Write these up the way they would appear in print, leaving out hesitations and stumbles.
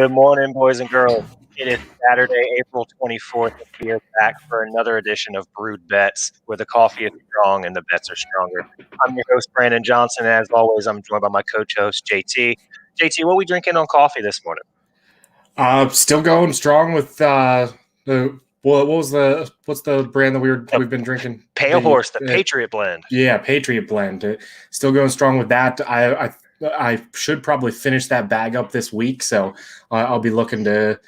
Good morning, boys and girls. It is Saturday, April 24th, and we are back for another edition of Brewed Bets, where the coffee is strong and the bets are stronger. I'm your host, Brandon Johnson. As always, I'm joined by my co-host, JT. JT, what are we drinking on coffee this morning? Still going strong with what's the brand that we've been drinking? Pale Horse, the Patriot Blend. Yeah, Patriot Blend. Still going strong with that. I should probably finish that bag up this week, so I'll be looking to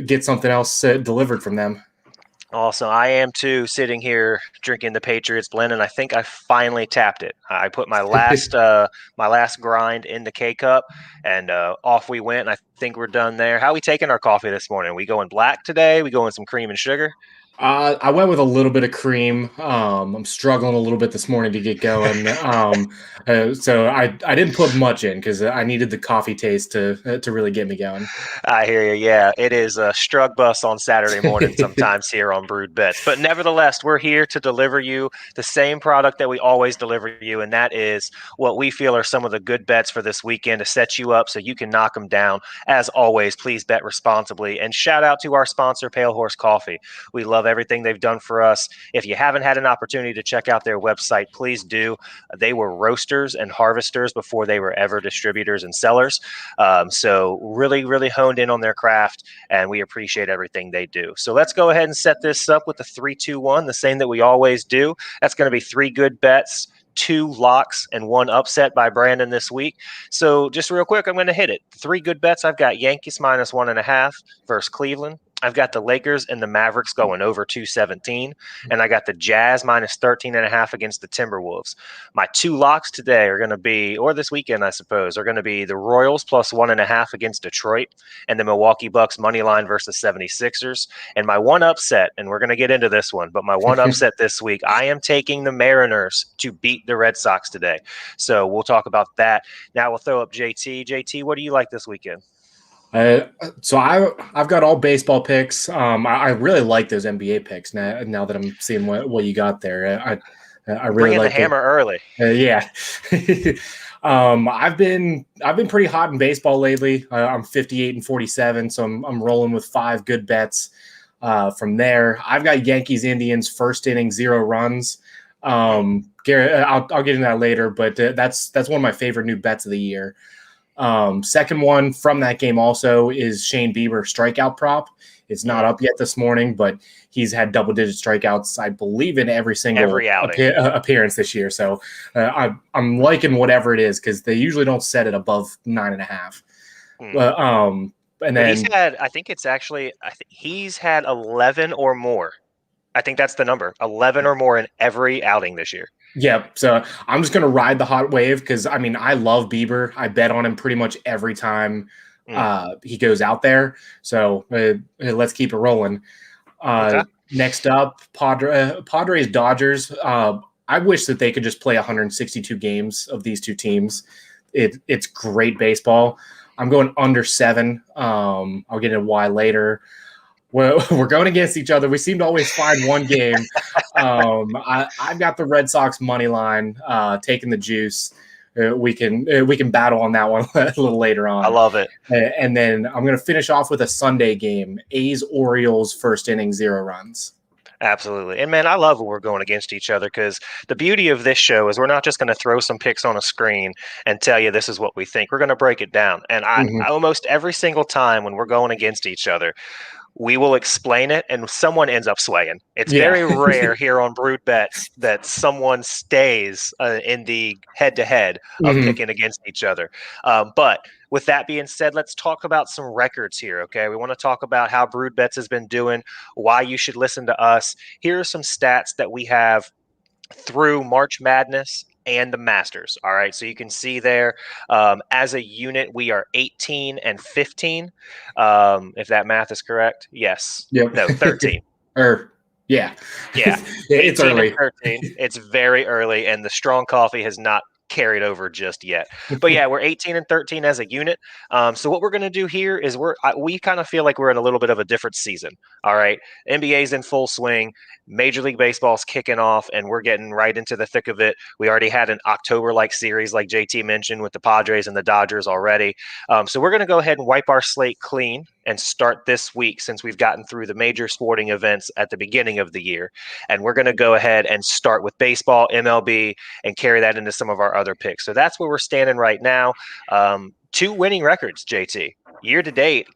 get something else delivered from them. Awesome. I am too, sitting here drinking the Patriots blend, and I think I finally tapped it. I put my last grind in the K cup, and off we went. And I think we're done there. How are we taking our coffee this morning? We going black today? We going some cream and sugar? I went with a little bit of cream. I'm struggling a little bit this morning to get going. So I didn't put much in because I needed the coffee taste to really get me going. I hear you. Yeah, it is a strug bus on Saturday morning sometimes here on Brewed Bets. But nevertheless, we're here to deliver you the same product that we always deliver you, and that is what we feel are some of the good bets for this weekend to set you up so you can knock them down. As always, please bet responsibly. And shout out to our sponsor, Pale Horse Coffee. We love everything they've done for us. If you haven't had an opportunity to check out their website, please do. They were roasters and harvesters before they were ever distributors and sellers. So really, really honed in on their craft, and we appreciate everything they do. So let's go ahead and set this up with the 3-2-1, the same that we always do. That's going to be 3 good bets, 2 locks, and 1 upset by Brandon this week. So just real quick, I'm going to hit it. 3 good bets. I've got Yankees -1.5 versus Cleveland. I've got the Lakers and the Mavericks going over 217, and I got the Jazz -13.5 against the Timberwolves. My 2 locks today are going to be, or this weekend, I suppose, are going to be the Royals +1.5 against Detroit, and the Milwaukee Bucks money line versus 76ers. And my 1 upset, and we're going to get into this one, but my 1 upset this week, I am taking the Mariners to beat the Red Sox today. So we'll talk about that. Now we'll throw up JT. JT, what do you like this weekend? So I've got all baseball picks. I really like those NBA picks now that I'm seeing what you got there. I really bringing like the hammer early. Yeah. I've been pretty hot in baseball lately. I'm 58-47, so I'm rolling with 5 good bets. From there, I've got Yankees Indians first inning 0 runs. Garrett, I'll get into that later, but that's one of my favorite new bets of the year. Second one from that game also is Shane Bieber strikeout prop. It's not up yet this morning, but he's had double-digit strikeouts, I believe, in every appearance this year. So I'm liking whatever it is because they usually don't set it above 9.5. And then I think he's had 11 or more. I think that's the number, 11 or more in every outing this year. Yeah, so I'm just going to ride the hot wave because, I mean, I love Bieber. I bet on him pretty much every time he goes out there. So let's keep it rolling. Okay. Next up, Padres Dodgers. I wish that they could just play 162 games of these two teams. It's great baseball. I'm going under 7. I'll get into why later. We're going against each other. We seem to always find one game. I've got the Red Sox money line, taking the juice. We can battle on that one a little later on. I love it. And then I'm going to finish off with a Sunday game: A's Orioles first inning 0 runs. Absolutely. And, man, I love when we're going against each other because the beauty of this show is we're not just going to throw some picks on a screen and tell you this is what we think. We're going to break it down. And I almost every single time when we're going against each other, we will explain it, and someone ends up swaying. It's very rare here on Brewed Bets that someone stays in the head-to-head of picking against each other. But with that being said, let's talk about some records here, okay? We want to talk about how Brewed Bets has been doing, why you should listen to us. Here are some stats that we have through March Madness and the Masters. All right. So you can see there, as a unit, we are 18-15. If that math is correct. Yes. Yep. No, 13. Yeah. Yeah. It's early. 13. It's very early, and the strong coffee has not carried over just yet. But yeah, we're 18-13 as a unit. So what we're going to do here is we kind of feel like we're in a little bit of a different season. All right, NBA's in full swing. Major League Baseball's kicking off, and we're getting right into the thick of it. We already had an October-like series, like JT mentioned, with the Padres and the Dodgers already. So we're going to go ahead and wipe our slate clean and start this week, since we've gotten through the major sporting events at the beginning of the year. And we're going to go ahead and start with baseball, MLB, and carry that into some of our other picks. So that's where we're standing right now. 2 winning records, JT. Year to date,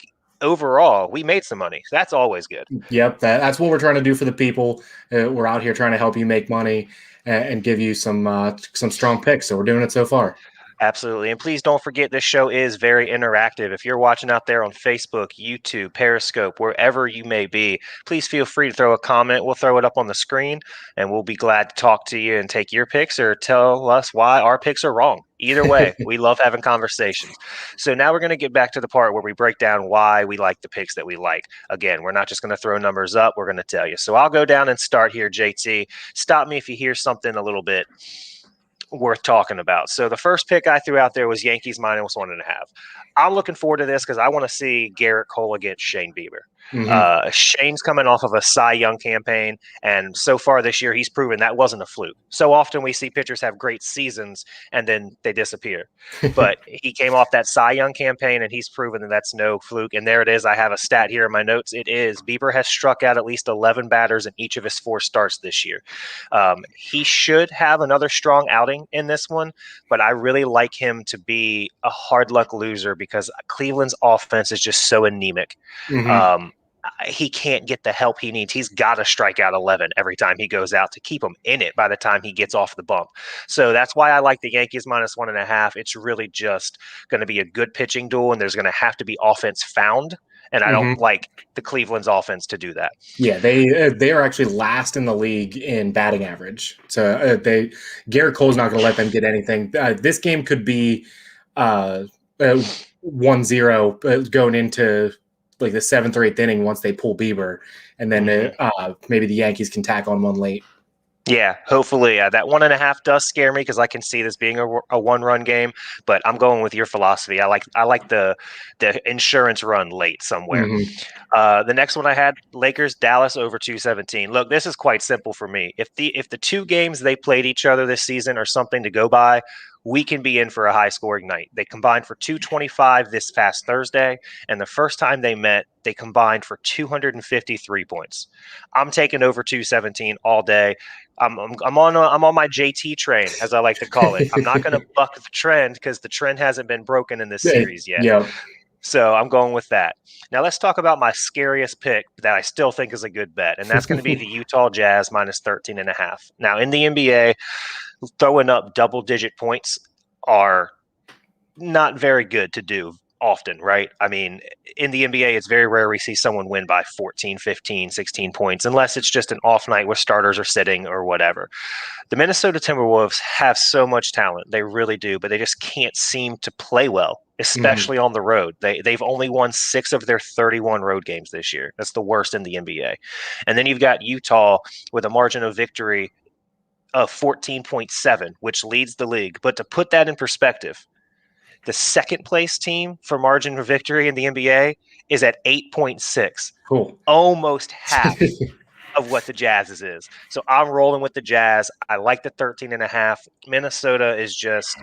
overall, we made some money. That's always good. Yep, that's what we're trying to do for the people. We're out here trying to help you make money and give you some strong picks. So we're doing it so far. Absolutely. And please don't forget, this show is very interactive. If you're watching out there on Facebook, YouTube, Periscope, wherever you may be, please feel free to throw a comment. We'll throw it up on the screen, and we'll be glad to talk to you and take your picks or tell us why our picks are wrong. Either way, we love having conversations. So now we're going to get back to the part where we break down why we like the picks that we like. Again, we're not just going to throw numbers up. We're going to tell you. So I'll go down and start here, JT. Stop me if you hear something a little bit worth talking about. So the first pick I threw out there was Yankees -1.5. I'm looking forward to this because I want to see Garrett Cole against Shane Bieber. Shane's coming off of a Cy Young campaign, and so far this year, he's proven that wasn't a fluke. So often we see pitchers have great seasons and then they disappear. But he came off that Cy Young campaign, and he's proven that that's no fluke. And there it is. I have a stat here in my notes. It is Bieber has struck out at least 11 batters in each of his 4 starts this year. He should have another strong outing in this one, but I really like him to be a hard luck loser because Cleveland's offense is just so anemic. He can't get the help he needs. He's got to strike out 11 every time he goes out to keep him in it by the time he gets off the bump. So that's why I like the Yankees -1.5. It's really just going to be a good pitching duel, and there's going to have to be offense found. And I don't like the Cleveland's offense to do that. Yeah, they are actually last in the league in batting average. So Garrett Cole's not going to let them get anything. This game could be 1-0 going into like the 7th or 8th inning once they pull Bieber, and then maybe the Yankees can tack on one late. Yeah, hopefully. That 1.5 does scare me because I can see this being a 1-run game, but I'm going with your philosophy. I like the insurance run late somewhere. The next one I had, Lakers Dallas over 217. Look, this is quite simple for me. If the 2 games they played each other this season are something to go by, we can be in for a high-scoring night. They combined for 225 this past Thursday, and the first time they met, they combined for 253 points. I'm taking over 217 all day. I'm on my JT train, as I like to call it. I'm not going to buck the trend because the trend hasn't been broken in this series yet. Yeah. So I'm going with that. Now let's talk about my scariest pick that I still think is a good bet, and that's going to be the Utah Jazz -13.5. Now in the NBA, throwing up double-digit points are not very good to do often, right? I mean, in the NBA, it's very rare we see someone win by 14, 15, 16 points, unless it's just an off night where starters are sitting or whatever. The Minnesota Timberwolves have so much talent. They really do, but they just can't seem to play well, especially on the road. They've only won 6 of their 31 road games this year. That's the worst in the NBA. And then you've got Utah with a margin of victory of 14.7, which leads the league. But to put that in perspective, the second place team for margin of victory in the NBA is at 8.6. Cool. Almost half of what the Jazz's is. So I'm rolling with the Jazz. I like the 13.5. Minnesota is just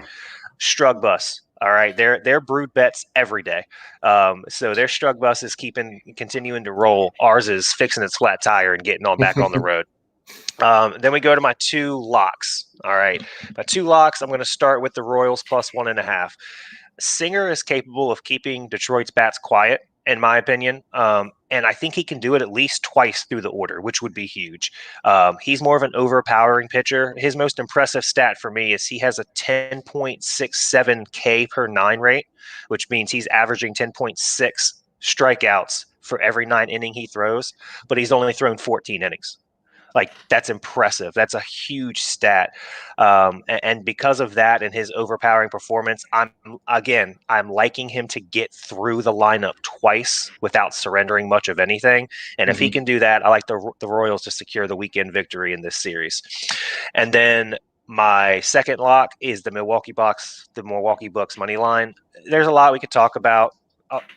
strug bus. All right. They're brewed bets every day. So their strug bus is continuing to roll. Ours is fixing its flat tire and getting back on the road. Then we go to my 2 locks. All right. My 2 locks, I'm going to start with the Royals +1.5. Singer is capable of keeping Detroit's bats quiet, in my opinion. And I think he can do it at least twice through the order, which would be huge. He's more of an overpowering pitcher. His most impressive stat for me is he has a 10.67 K per 9 rate, which means he's averaging 10.6 strikeouts for every 9 inning he throws, but he's only thrown 14 innings. Like, that's impressive. That's a huge stat. And because of that and his overpowering performance, I'm liking him to get through the lineup twice without surrendering much of anything. And if he can do that, I like the Royals to secure the weekend victory in this series. And then My second lock is the Milwaukee Bucks money line. There's a lot we could talk about.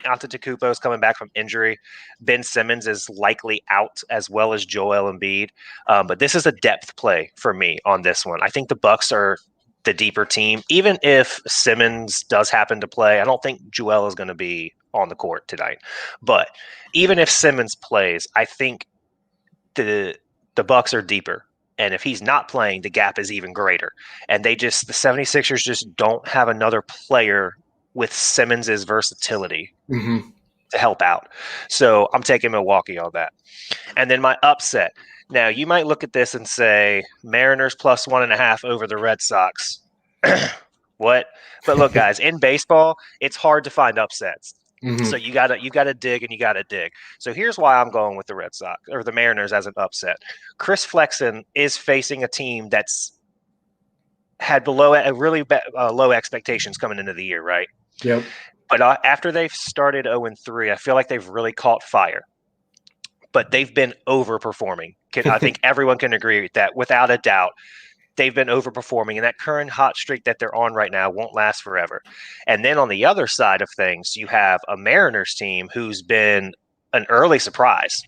Antetokounmpo is coming back from injury. Ben Simmons is likely out, as well as Joel Embiid. But this is a depth play for me on this one. I think the Bucks are the deeper team. Even if Simmons does happen to play, I don't think Joel is going to be on the court tonight. But even if Simmons plays, I think the Bucks are deeper. And if he's not playing, the gap is even greater. And the 76ers just don't have another player with Simmons's versatility to help out. So I'm taking Milwaukee on that. And then my upset. Now, you might look at this and say Mariners plus 1.5 over the Red Sox. What? But look, guys, in baseball, it's hard to find upsets. So you gotta dig and you gotta dig. So here's why I'm going with the Red Sox or the Mariners as an upset. Chris Flexen is facing a team that's had low expectations coming into the year, right? Yep. But after they've started 0-3, I feel like they've really caught fire. But they've been overperforming. I think everyone can agree with that, without a doubt. They've been overperforming, and that current hot streak that they're on right now won't last forever. And then on the other side of things, you have a Mariners team who's been an early surprise.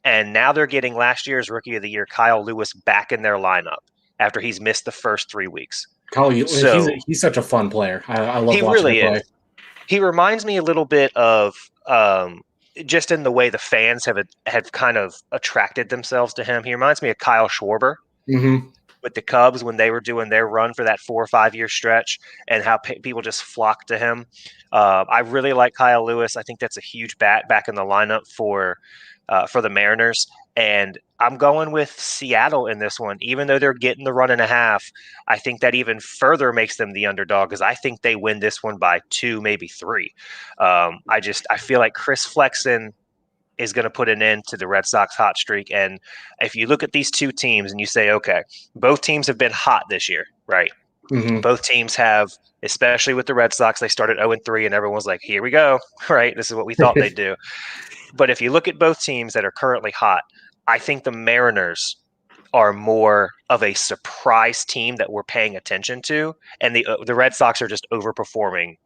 And now they're getting last year's Rookie of the Year, Kyle Lewis, back in their lineup after he's missed the first 3 weeks. He's such a fun player. I love watching him play. He reminds me a little bit of just in the way the fans have kind of attracted themselves to him. He reminds me of Kyle Schwarber. With the Cubs when they were doing their run for that 4 or 5 year stretch, and how people just flocked to him. I really like Kyle Lewis. I think that's a huge bat back in the lineup for the Mariners. And I'm going with Seattle in this one. Even though they're getting the 1.5, I think that even further makes them the underdog, because I think they win this one by 2, maybe 3. I feel like Chris Flexen is going to put an end to the Red Sox hot streak. And if you look at these two teams and you say, okay, both teams have been hot this year, right? Both teams have, especially with the Red Sox, they started 0-3 and everyone's like, here we go, right? This is what we thought they'd do. But if you look at both teams that are currently hot, I think the Mariners are more of a surprise team that we're paying attention to. And the Red Sox are just overperforming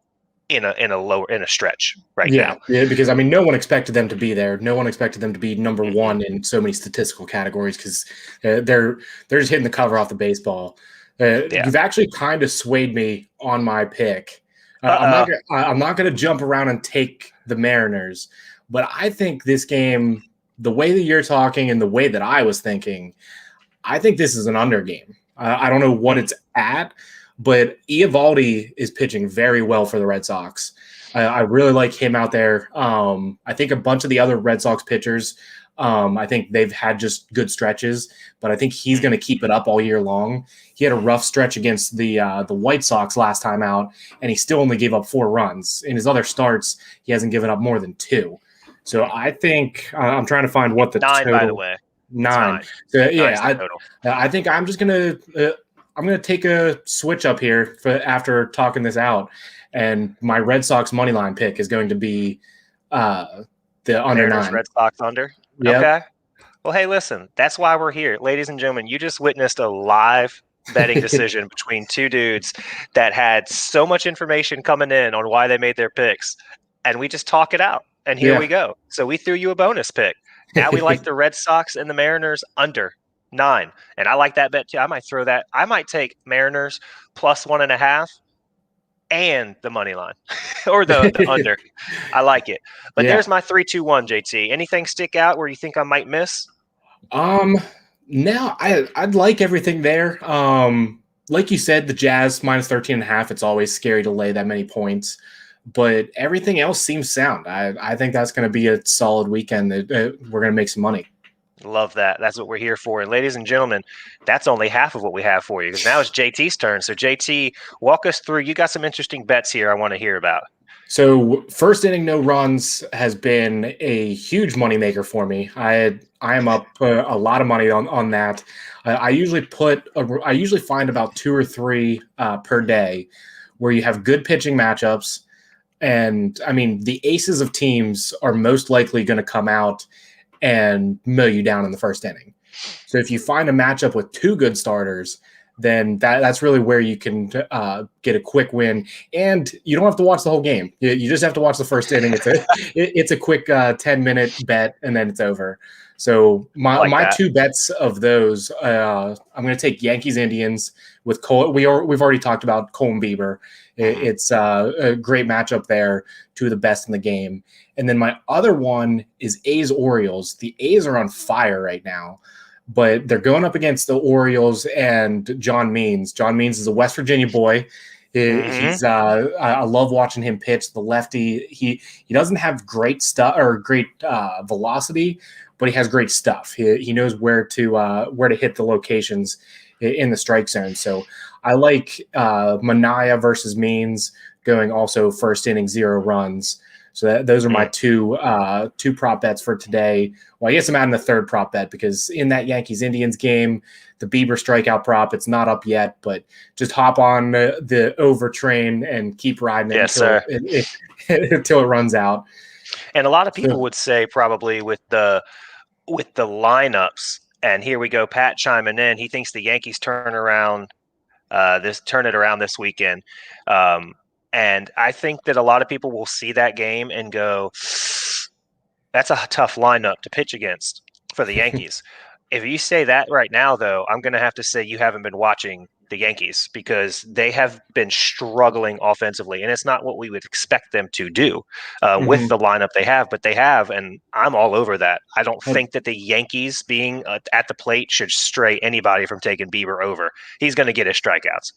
in a stretch now. Yeah, because I mean, no one expected them to be there. No one expected them to be number one in so many statistical categories, because they're just hitting the cover off the baseball. You've actually kind of swayed me on my pick. I'm not going to jump around and take the Mariners, but I think this game, the way that you're talking and the way that I was thinking, I think this is an under game. I don't know what it's at, but Eovaldi is pitching very well for the Red Sox. I really like him out there. I think a bunch of the other Red Sox pitchers, I think they've had just good stretches, but I think he's going to keep it up all year long. He had a rough stretch against the White Sox last time out, and he still only gave up 4 runs. In his other starts, he hasn't given up more than 2. So I think I'm trying to find what the 9, total, by the way. 9. I think I'm just going to I'm going to take a switch up here after talking this out, and my Red Sox money line pick is going to be the under 9. Red Sox under. Yep. Okay. Well, hey, listen, that's why we're here, ladies and gentlemen. You just witnessed a live betting decision between two dudes that had so much information coming in on why they made their picks, and we just talk it out. And here we go. So we threw you a bonus pick. Now we like the Red Sox and the Mariners under 9. And I like that bet too. I might throw that. I might take Mariners plus 1.5 and the money line or the under. I like it. But there's my 3-2-1, JT. Anything stick out where you think I might miss? No, I'd like everything there. Like you said, the Jazz minus 13.5, it's always scary to lay that many points. But everything else seems sound. I think that's going to be a solid weekend that we're going to make some money. Love that. That's what we're here for. And ladies and gentlemen, that's only half of what we have for you, because now it's JT's turn. So JT, walk us through. You got some interesting bets here I want to hear about. So first inning, no runs has been a huge moneymaker for me. I am up a lot of money on that. I usually find about 2 or 3 per day where you have good pitching matchups. And I mean, the aces of teams are most likely going to come out and mow you down in the first inning. So if you find a matchup with 2 good starters, then that's really where you can get a quick win, and you don't have to watch the whole game. You just have to watch the first inning. It's a quick 10-minute bet, and then it's over. So I like my that. two bets of those, I'm going to take Yankees Indians with Cole. We've already talked about Cole and Bieber. Mhm. It's a great matchup there, two of the best in the game. And then my other one is A's Orioles. The A's are on fire right now, but they're going up against the Orioles and John Means. John Means is a West Virginia boy. Mhm. He's I love watching him pitch. The lefty. He doesn't have great stuff or great velocity, but he has great stuff. He knows where to hit the locations in the strike zone. So I like Manaya versus Means going also first inning 0 runs. So those are my Mm. two prop bets for today. Well, I guess I'm adding a third prop bet because in that Yankees Indians game, the Bieber strikeout prop, it's not up yet, but just hop on the over train and keep riding it Yes, sir. until it runs out. And a lot of people So, would say probably with the lineups, and here we go, Pat chiming in. He thinks the Yankees turn it around this weekend. And I think that a lot of people will see that game and go, that's a tough lineup to pitch against for the Yankees. If you say that right now, though, I'm going to have to say you haven't been watching the Yankees because they have been struggling offensively, and it's not what we would expect them to do with mhm. the lineup they have, but they have, and I'm all over that. I don't think that the Yankees being at the plate should stray anybody from taking Bieber over. He's going to get his strikeouts.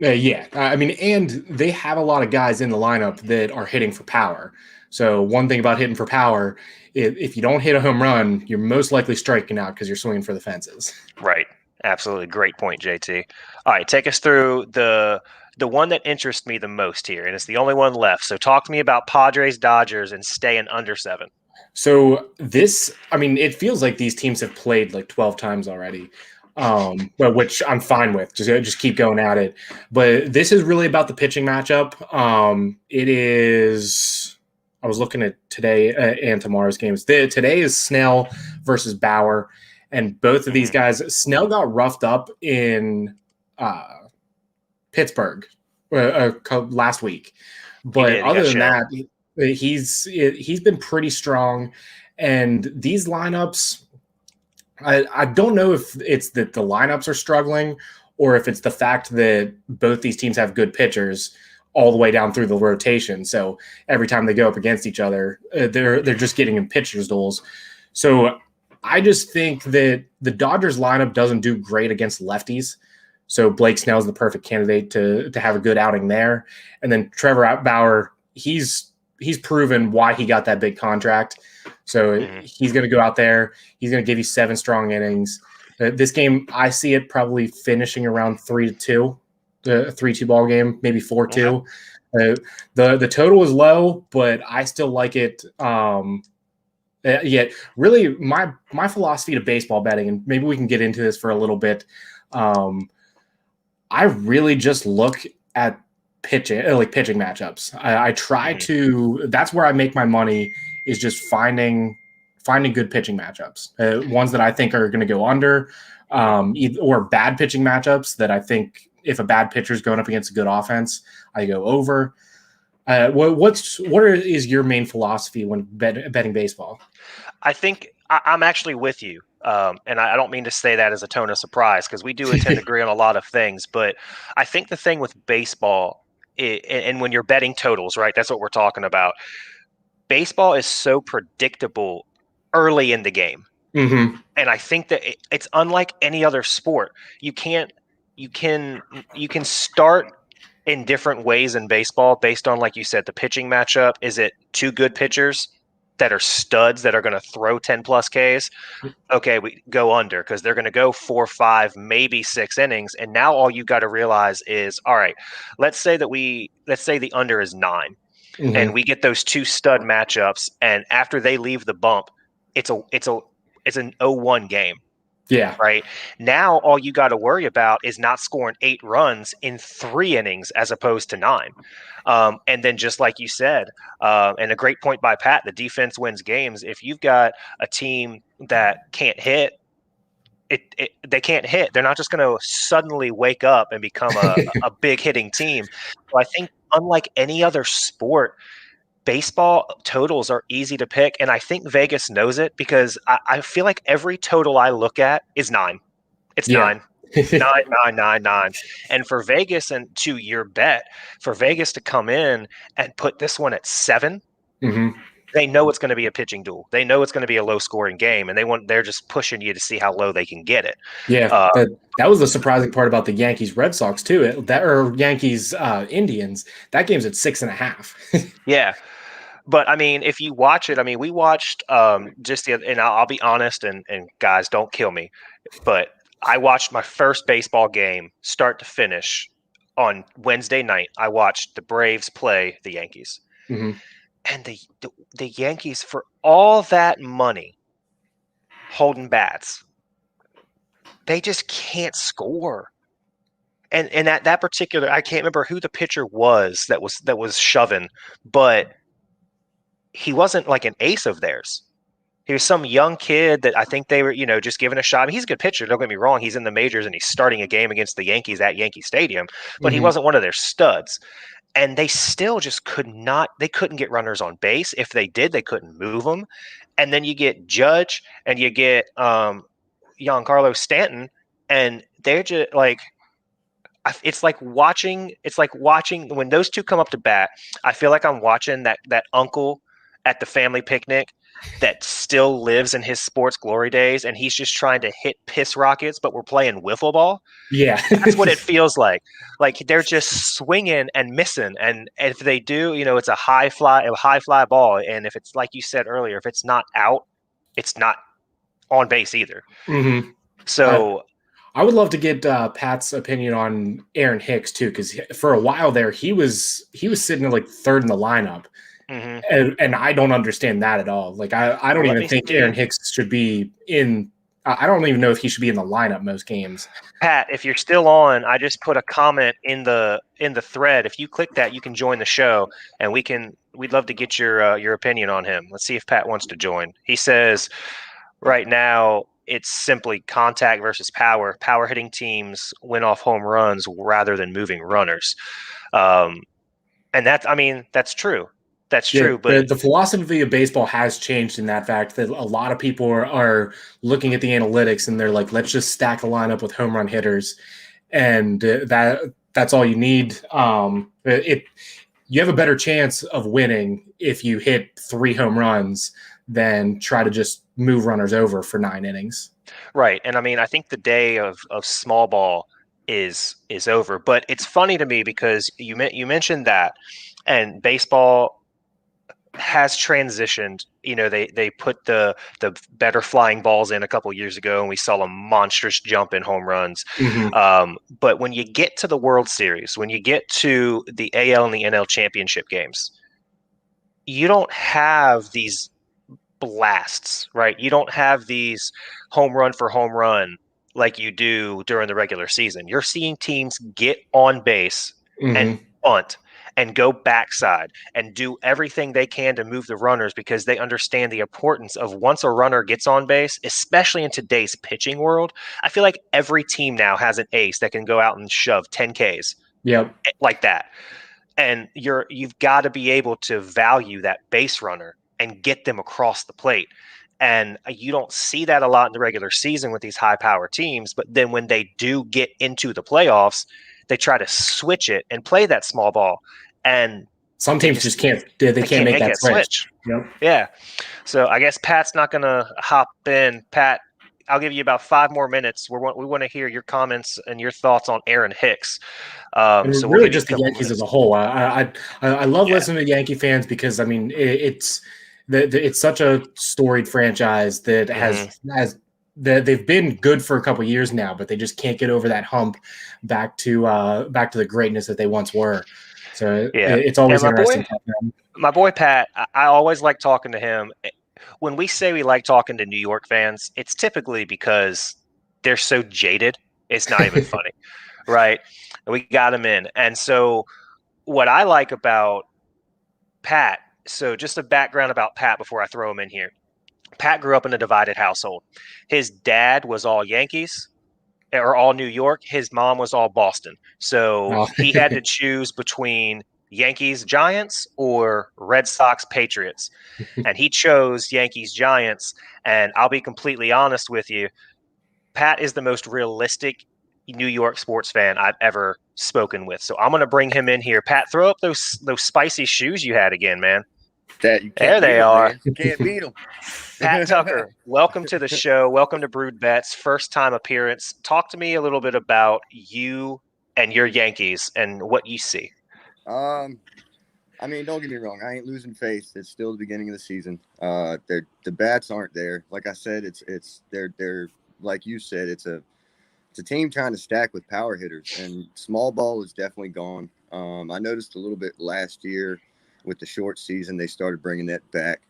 Yeah, I mean, and they have a lot of guys in the lineup that are hitting for power. So one thing about hitting for power, if you don't hit a home run, you're most likely striking out because you're swinging for the fences. Right. Absolutely. Great point, JT. All right, take us through the one that interests me the most here, and it's the only one left. So talk to me about Padres Dodgers and staying under 7. So this, I mean, it feels like these teams have played like 12 times already, but which I'm fine with. Just keep going at it. But this is really about the pitching matchup. It is. I was looking at today and tomorrow's games. Today is Snell versus Bauer, and both of these Mm-hmm. guys. Snell got roughed up in uh, Pittsburgh last week, He but did. He got other than shelled. that, he's been pretty strong. And these lineups, I don't know if it's that the lineups are struggling or if it's the fact that both these teams have good pitchers all the way down through the rotation. So every time they go up against each other, they're just getting in pitchers duels. So I just think that the Dodgers lineup doesn't do great against lefties. So Blake Snell is the perfect candidate to have a good outing there. And then Trevor Bauer, he's proven why he got that big contract. So Mm-hmm. he's going to go out there. He's going to give you 7 strong innings. This game, I see it probably finishing around 3-2, a 3-2 ball game, maybe Okay. 4-2. The total is low, but I still like it. Yeah, really, my philosophy to baseball betting, and maybe we can get into this for a little bit. Um, I really just look at pitching matchups. I try Mm-hmm. to. That's where I make my money is just finding good pitching matchups, ones that I think are going to go under, Mm-hmm. or bad pitching matchups that I think if a bad pitcher is going up against a good offense, I go over. What is your main philosophy when betting baseball? I think I'm actually with you. And I don't mean to say that as a tone of surprise because we do tend to agree on a lot of things. But I think the thing with baseball, and when you're betting totals, right, that's what we're talking about. Baseball is so predictable early in the game. Mm-hmm. And I think that it's unlike any other sport. You can't, you can, you can start in different ways in baseball based on, like you said, the pitching matchup. Is it two good pitchers that are studs that are going to throw 10 plus Ks? Okay, we go under because they're going to go 4, 5, maybe 6 innings. And now all you got to realize is, all right, let's say the under is 9 and Mm-hmm. we get those two stud matchups. And after they leave the bump, it's an 0-1 game. Yeah. Right now, all you got to worry about is not scoring 8 runs in 3 innings as opposed to 9. And then, just like you said, and a great point by Pat, the defense wins games. If you've got a team that can't hit, they can't hit. They're not just going to suddenly wake up and become a big hitting team. So I think unlike any other sport, baseball totals are easy to pick, and I think Vegas knows it because I feel like every total I look at is nine. It's Yeah. nine. Nine, nine, nine, nine. And for Vegas, and to your bet, for Vegas to come in and put this one at 7, Hmm. they know it's going to be a pitching duel. They know it's going to be a low scoring game, and they're just pushing you to see how low they can get it. Yeah, Uh, that was the surprising part about the Yankees Red Sox too. That or Yankees Indians. That game's at 6.5. yeah, but I mean, if you watch it, I mean, we watched just the, and I'll be honest, and guys, don't kill me, but I watched my first baseball game start to finish on Wednesday night. I watched the Braves play the Yankees, Hmm. and the Yankees, for all that money holding bats, they just can't score. And that particular, I can't remember who the pitcher was that was shoving, but he wasn't like an ace of theirs. He was some young kid that I think they were, just giving a shot. I mean, he's a good pitcher. Don't get me wrong. He's in the majors and he's starting a game against the Yankees at Yankee Stadium, but he Hmm. wasn't one of their studs. And they still just they couldn't get runners on base. If they did, they couldn't move them. And then you get Judge and you get Giancarlo Stanton, and they're just like, it's like watching when those two come up to bat. I feel like I'm watching that uncle at the family picnic that still lives in his sports glory days, and he's just trying to hit piss rockets, but we're playing wiffle ball. Yeah. That's what it feels like. Like they're just swinging and missing, and if they do, it's a high fly ball, and if it's like you said earlier, if it's not out, it's not on base either. Hmm. I, So I would love to get Pat's opinion on Aaron Hicks too, because for a while there he was sitting at like third in the lineup, mhm. and I don't understand that at all. Like I don't Let even me think Aaron see. Hicks should be in. I don't even know if he should be in the lineup most games. Pat, if you're still on, I just put a comment in the thread. If you click that, you can join the show, and we'd love to get your opinion on him. Let's see if Pat wants to join. He says right now it's simply contact versus power. Power hitting teams win off home runs rather than moving runners. Um, and I mean, that's true. That's Yeah, true. the, But the philosophy of baseball has changed in that fact that a lot of people are looking at the analytics and they're like, let's just stack the lineup with home run hitters, and that's all you need. You have a better chance of winning if you hit 3 home runs than try to just move runners over for 9 innings. right, and I mean, I think the day of small ball is over. But it's funny to me because you mentioned that, and baseball has transitioned. They put the better flying balls in a couple years ago, and we saw a monstrous jump in home runs. Hmm. But when you get to the World Series, when you get to the AL and the NL championship games, you don't have these blasts, right? You don't have these home run for home run like you do during the regular season. You're seeing teams get on base and Hmm. bunt and go backside and do everything they can to move the runners because they understand the importance of once a runner gets on base, especially in today's pitching world. I feel like every team now has an ace that can go out and shove 10 Ks Yep. like that, and you've got to be able to value that base runner and get them across the plate. And you don't see that a lot in the regular season with these high power teams, but then when they do get into the playoffs, they try to switch it and play that small ball, and Some they teams just just can't. They they can't can't make make that that switch. switch. Yep. Yeah. So I guess Pat's not going to hop in. Pat, I'll give you about 5 more minutes. We want to hear your comments and your thoughts on Aaron Hicks. So And we'll really give you a just the couple Yankees as minutes. a whole. I love Yeah. listening to Yankee fans because I mean it's such a storied franchise that Hmm. they've been good for a couple years now, but they just can't get over that hump back to the greatness that they once were. So Yeah. it's And always my interesting boy, to them. my boy Pat, I always like talking to him. When we say we like talking to New York fans, it's typically because they're so jaded. It's not even funny, right? We got him in. And so what I like about Pat, so just a background about Pat before I throw him in here. Pat grew up in a divided household. His dad was all Yankees or all New York. His mom was all Boston. So Oh. he had to choose between Yankees Giants or Red Sox Patriots. And he chose Yankees Giants. And I'll be completely honest with you, Pat is the most realistic New York sports fan I've ever spoken with. So I'm going to bring him in here. Pat, throw up those spicy shoes you had again, man. That you There can't beat they them, are. man. Can't beat them. Pat Tucker, welcome to the show. Welcome to Brewed Bets, first time appearance. Talk to me a little bit about you and your Yankees and what you see. I mean, don't get me wrong. I ain't losing faith. It's still the beginning of the season. The bats aren't there. Like I said, they're like you said, it's a team trying to stack with power hitters, and small ball is definitely gone. I noticed a little bit last year with the short season, they started bringing that back.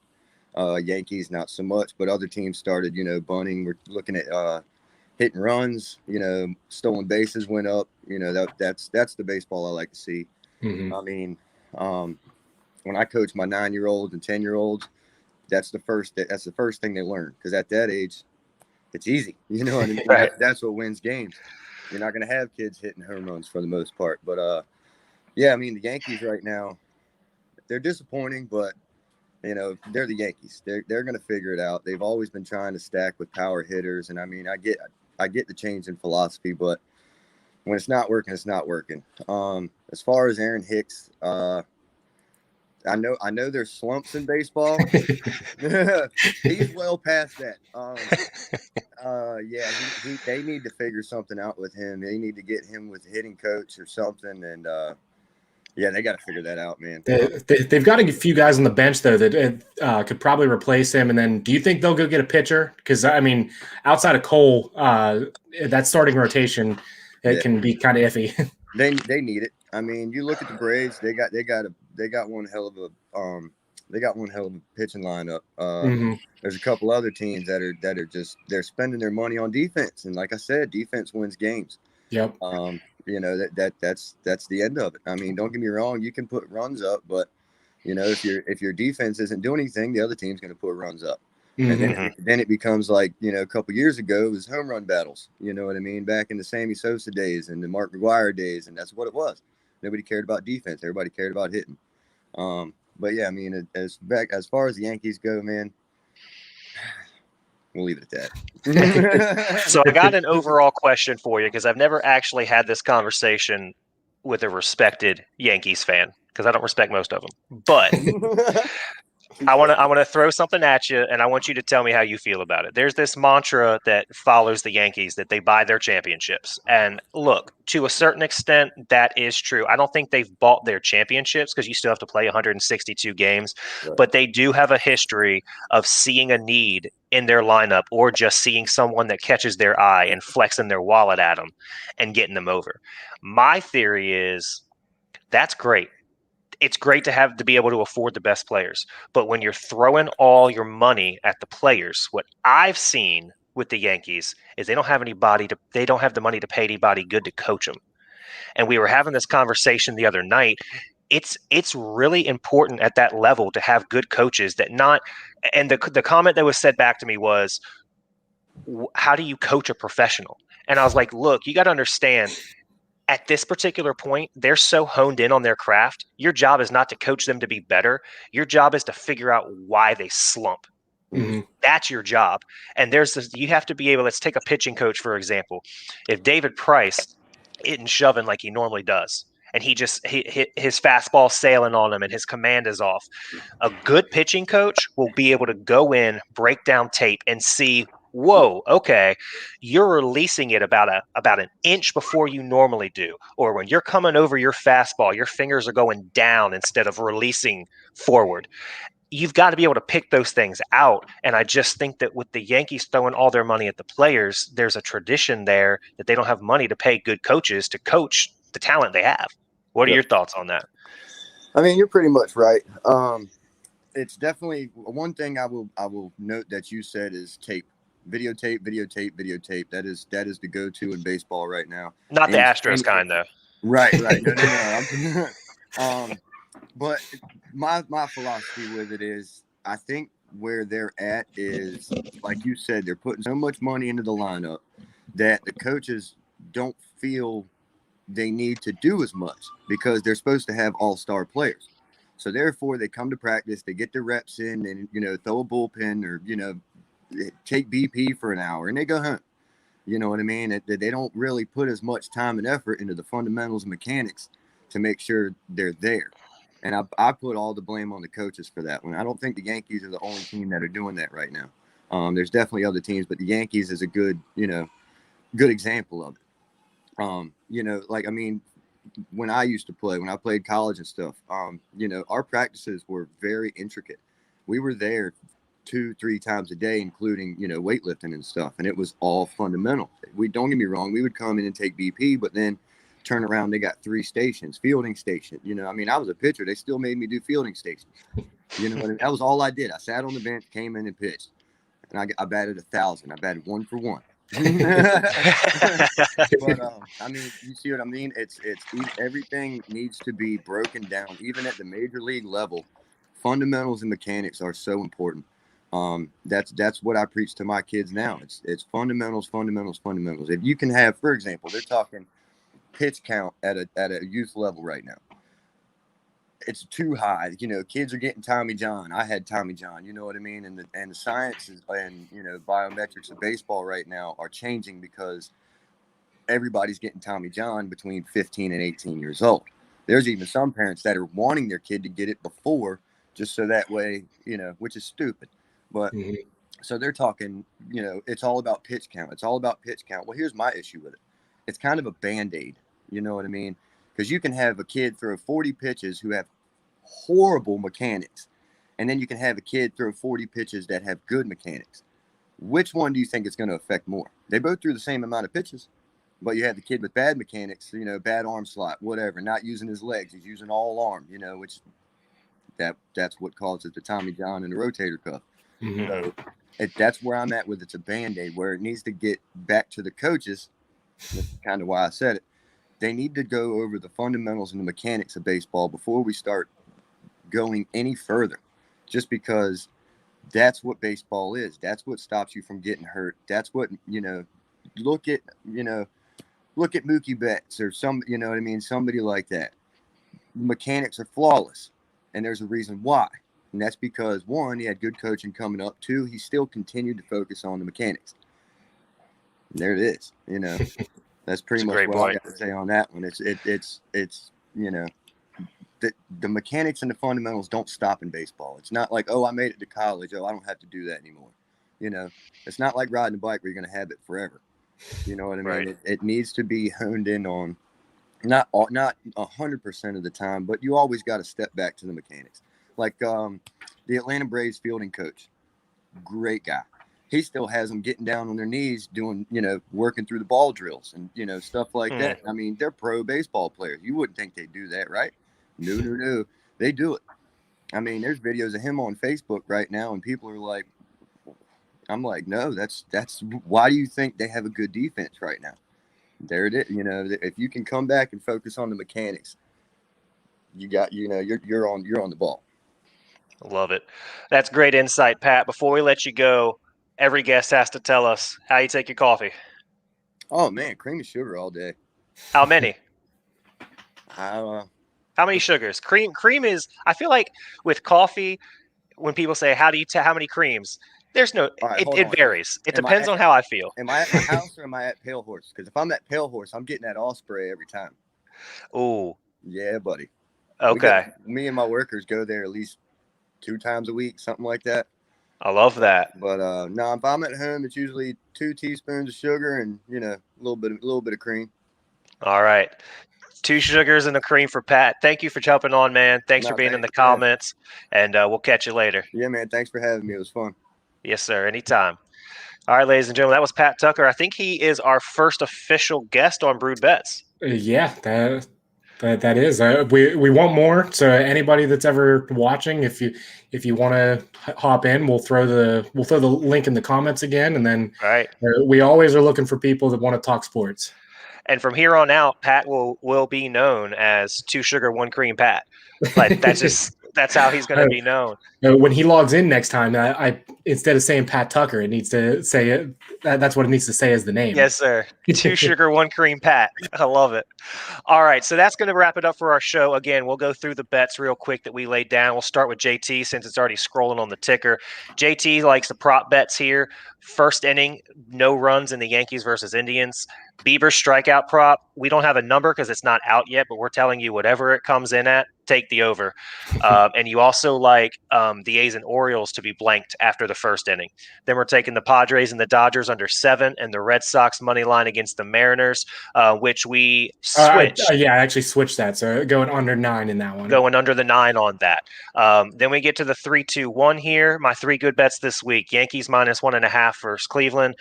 Yankees, not so much, but other teams started, bunting. We're looking at hitting runs, stolen bases went up. That's the baseball I like to see. Mm-hmm. I mean, when I coach my 9-year-olds and 10-year-olds, that's the first thing they learn, because at that age, it's easy. You know what I mean? Right. That's what wins games. You're not going to have kids hitting home runs for the most part. But, yeah, I mean, the Yankees right now, they're disappointing, but, they're the Yankees. They're going to figure it out. They've always been trying to stack with power hitters. And, I mean, I get the change in philosophy, but when it's not working, it's not working. As far as Aaron Hicks, I know there's slumps in baseball. He's well past that. Yeah, they need to figure something out with him. They need to get him with a hitting coach or something. And yeah, they got to figure that out, man. They've got a few guys on the bench though that could probably replace him. And then, do you think they'll go get a pitcher? Because I mean, outside of Cole, that starting rotation can be kind of iffy. They need it. I mean, you look at the Braves. They got one hell of a pitching lineup. Mm-hmm. There's a couple other teams that are just they're spending their money on defense, and like I said, defense wins games. Yep. That's the end of it. I mean, don't get me wrong. You can put runs up, but if your defense isn't doing anything, the other team's going to put runs up. Mm-hmm. And then it becomes like, a couple years ago, it was home run battles. You know what I mean? Back in the Sammy Sosa days and the Mark McGwire days, and that's what it was. Nobody cared about defense. Everybody cared about hitting. But yeah, I mean, as far as the Yankees go, man, we'll leave it at that. So I got an overall question for you, because I've never actually had this conversation with a respected Yankees fan, because I don't respect most of them. But I want to throw something at you, and I want you to tell me how you feel about it. There's this mantra that follows the Yankees, that they buy their championships. And look, to a certain extent, that is true. I don't think they've bought their championships, because you still have to play 162 games. Right. But they do have a history of seeing a need in their lineup, or just seeing someone that catches their eye and flexing their wallet at them and getting them over. My theory is that's great. It's great to be able to afford the best players. But when you're throwing all your money at the players, what I've seen with the Yankees is they don't have the money to pay anybody good to coach them. And we were having this conversation the other night. It's really important at that level to have good coaches and the comment that was said back to me was, how do you coach a professional? And I was like, look, you got to understand, at this particular point, they're so honed in on their craft. Your job is not to coach them to be better. Your job is to figure out why they slump. Mm-hmm. That's your job. And you have to be able, let's take a pitching coach, for example. If David Price isn't shoving like he normally does, and his fastball sailing on him and his command is off, a good pitching coach will be able to go in, break down tape, and see, whoa, okay, you're releasing it about an inch before you normally do. Or when you're coming over your fastball, your fingers are going down instead of releasing forward. You've got to be able to pick those things out. And I just think that with the Yankees throwing all their money at the players, there's a tradition there that they don't have money to pay good coaches to coach the talent they have. What are your thoughts on that? I mean, you're pretty much right. It's definitely one thing I will note that you said is tape. Videotape. That is the go-to in baseball right now. Not the Astros kind, though. Right. No. But my philosophy with it is, I think where they're at is, like you said, they're putting so much money into the lineup that the coaches don't feel they need to do as much because they're supposed to have all-star players. So therefore, they come to practice, they get their reps in, and throw a bullpen or take BP for an hour, and they go home. You know what I mean? They don't really put as much time and effort into the fundamentals and mechanics to make sure they're there. And I put all the blame on the coaches for that one. I don't think the Yankees are the only team that are doing that right now. There's definitely other teams, but the Yankees is a good example of it. When I used to play, when I played college and stuff, our practices were very intricate. We were there 2-3 times a day, including, weightlifting and stuff. And it was all fundamental. Don't get me wrong. We would come in and take BP, but then turn around. They got 3 stations, fielding station. I was a pitcher. They still made me do fielding stations. That was all I did. I sat on the bench, came in and pitched. And I batted 1,000. I batted 1 for 1. But you see what I mean? It's everything needs to be broken down, even at the major league level. Fundamentals and mechanics are so important. That's what I preach to my kids now. It's fundamentals. If you can have, for example, they're talking pitch count at a youth level right now. It's too high. Kids are getting Tommy John. I had Tommy John. You know what I mean? And the sciences and biometrics of baseball right now are changing because everybody's getting Tommy John between 15 and 18 years old. There's even some parents that are wanting their kid to get it before, just so that way, which is stupid. But so they're talking, it's all about pitch count. It's all about pitch count. Well, here's my issue with it. It's kind of a Band-Aid. You know what I mean? Because you can have a kid throw 40 pitches who have horrible mechanics, and then you can have a kid throw 40 pitches that have good mechanics. Which one do you think is going to affect more? They both threw the same amount of pitches, but you have the kid with bad mechanics, bad arm slot, whatever, not using his legs. He's using all arm, which that's what causes the Tommy John and the rotator cuff. So that's where I'm at with it's a Band-Aid, where it needs to get back to the coaches. That's kind of why I said it. They need to go over the fundamentals and the mechanics of baseball before we start going any further, just because that's what baseball is. That's what stops you from getting hurt. That's what, look at Mookie Betts or somebody like that. Mechanics are flawless, and there's a reason why. And that's because, 1, he had good coaching coming up. 2, he still continued to focus on the mechanics. And there it is, That's pretty much what I got to say on that one. It's the mechanics and the fundamentals don't stop in baseball. It's not like, I made it to college. I don't have to do that anymore. It's not like riding a bike where you're going to have it forever. You know what I mean? Right. It needs to be honed in on, not 100% of the time, but you always got to step back to the mechanics. Like the Atlanta Braves fielding coach, great guy. He still has them getting down on their knees doing, working through the ball drills and, stuff like that. I mean, they're pro baseball players. You wouldn't think they do that, right? No. They do it. I mean, there's videos of him on Facebook right now, and people are like, I'm like, no, that's why do you think they have a good defense right now? There it is. If you can come back and focus on the mechanics, you got, you're on the ball. Love it. That's great insight, Pat. Before we let you go, every guest has to tell us how you take your coffee. Oh man, cream and sugar all day. How many? How many sugars? Cream is. I feel like with coffee, when people say how many creams, there's no. Right, it varies. It depends on how I feel. Am I at my house or am I at Pale Horse? Because if I'm at Pale Horse, I'm getting that Osprey every time. Ooh. Yeah, buddy. Okay. Me and my workers go there at least 2 times a week, something like that. I love that. But no, if I'm at home, it's usually 2 teaspoons of sugar and a little bit of cream. All right, 2 sugars and a cream for Pat. Thank you for jumping on, man. Thanks for being in the comments, and we'll catch you later. Yeah, man. Thanks for having me. It was fun. Yes, sir. Anytime. All right, ladies and gentlemen, that was Pat Tucker. I think he is our first official guest on Brewed Bets. Yeah, that is. We want more. So anybody that's ever watching, if you want to hop in, we'll throw the link in the comments again, and then we always are looking for people that want to talk sports. And from here on out, Pat will be known as 2 sugar 1 cream Pat. But that's just That's how he's going to be known. When he logs in next time, I instead of saying Pat Tucker, it needs to say that's what it needs to say as the name. Yes, sir. 2 sugar, 1 cream Pat. I love it. All right, so that's going to wrap it up for our show. Again, we'll go through the bets real quick that we laid down. We'll start with JT since it's already scrolling on the ticker. JT likes the prop bets here. First inning, no runs in the Yankees versus Indians. Bieber strikeout prop. We don't have a number because it's not out yet, but we're telling you whatever it comes in at, take the over. And you also like the A's and Orioles to be blanked after the first inning. Then we're taking the Padres and the Dodgers under 7 and the Red Sox money line against the Mariners, which we switched. I actually switched that. So going under 9 in that one. Going under the 9 on that. Then we get to the 3-2-1 here. My 3 good bets this week. Yankees minus 1.5 versus Cleveland.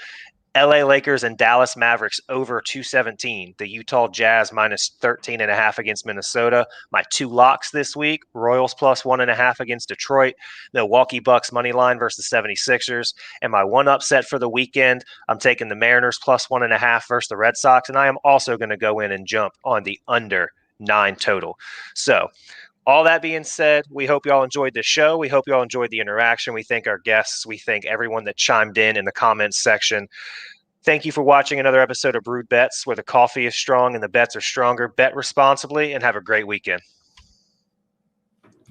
LA Lakers and Dallas Mavericks over 217. The Utah Jazz minus 13.5 against Minnesota. My 2 locks this week. Royals plus 1.5 against Detroit. Milwaukee Bucks money line versus 76ers. And my 1 upset for the weekend, I'm taking the Mariners plus 1.5 versus the Red Sox. And I am also going to go in and jump on the under 9 total. So all that being said, we hope you all enjoyed the show. We hope you all enjoyed the interaction. We thank our guests. We thank everyone that chimed in the comments section. Thank you for watching another episode of Brewed Bets, where the coffee is strong and the bets are stronger. Bet responsibly and have a great weekend.